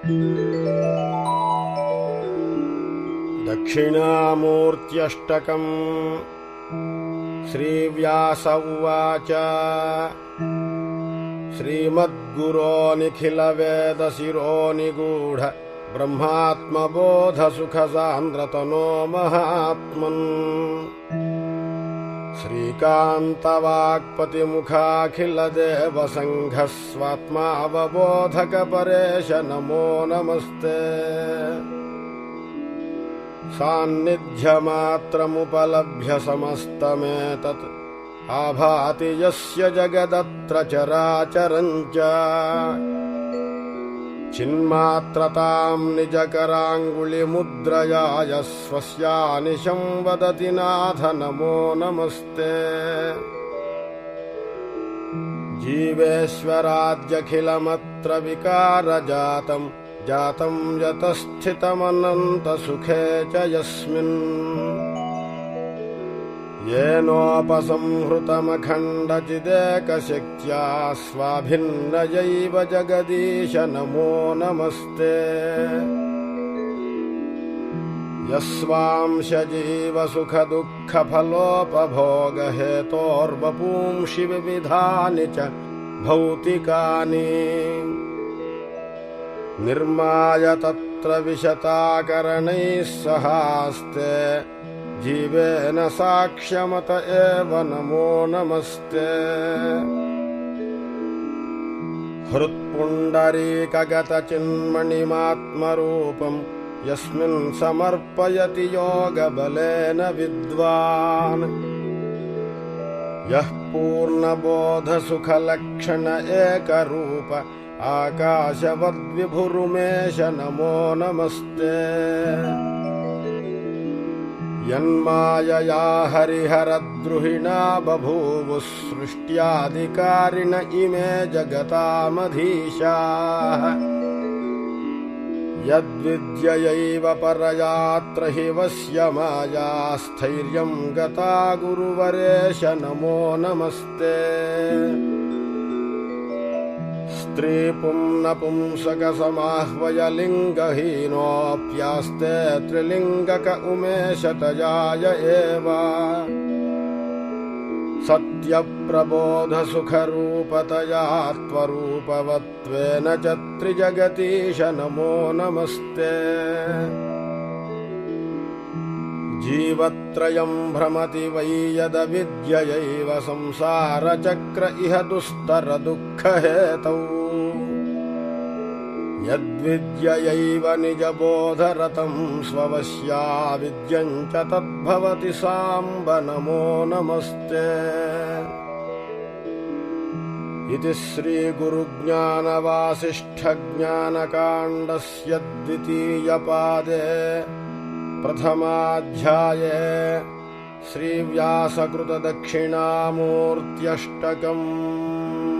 दक्षिणामूर्त्यष्टकम्। श्रीव्यास उवाच श्रीमद्गुरो निखिलवेदशिरो निगूढ ब्रह्मात्मबोधसुखसान्द्रतनो महात्मन् श्रीकान्तवाक्पतिमुखाखिलदेवसङ्घस्वात्मावबोधकपरेश नमो नमस्ते। सान्निध्यमात्रमुपलभ्य समस्तमेतत् आभाति यस्य जगदत्र चराचरं च। चिन्मात्रतां निजकराङ्गुलिमुद्रया स्वस्यानिशं वदति नाथ नमो नमस्ते। जीवेश्वराद्यखिलमत्र विकारजातं जातं यतस्थितमनन्तसुखे च यस्मिन्। येनोपसंहृतमखण्डचिदेकशक्त्या स्वाभिन्नयैव जगदीश नमो नमस्ते। यस्वांशजीवसुखदुःखफलोपभोगहेतोर्वपुंषि विविधानि च भौतिकानि। निर्माय तत्र विशताकरणैः सहास्ते जीवेन साक्ष्यमत एव नमो नमस्ते। हृत्पुण्डरीकगतचिन्मणिमात्मरूपं यस्मिन् समर्पयति योगबलेन विद्वान्। यः पूर्णबोधसुखलक्षण एकरूप आकाशवद्विभुरुमेश नमो नमस्ते। यन्मायया हरिहरद्रुहिणा बभूवुः सृष्ट्याधिकारिण इमे जगतामधीशाः। यद्विद्ययैव परयात्र हि वस्य माया स्थैर्यं गता गुरुवरेश नमो नमस्ते। स्त्रीपुंनपुंसकसमाह्वयलिङ्गहीनोऽप्यास्ते त्रिलिङ्गक उमेशतजाय एव। सत्यप्रबोधसुखरूपतया त्वरूपवत्वेन च त्रिजगतीश नमो नमस्ते। जीवत्रयं भ्रमति वै यदविद्ययैव संसारचक्र इह दुस्तरदुःखहेतौ। यद्विद्ययैव निजबोधरतं स्ववश्या विद्यं च तद्भवति साम्ब नमो नमस्ते। इति श्रीगुरुज्ञानवासिष्ठज्ञानकाण्डस्य द्वितीयपादे प्रथमाध्याये श्रीव्यासकृतदक्षिणामूर्त्यष्टकम्।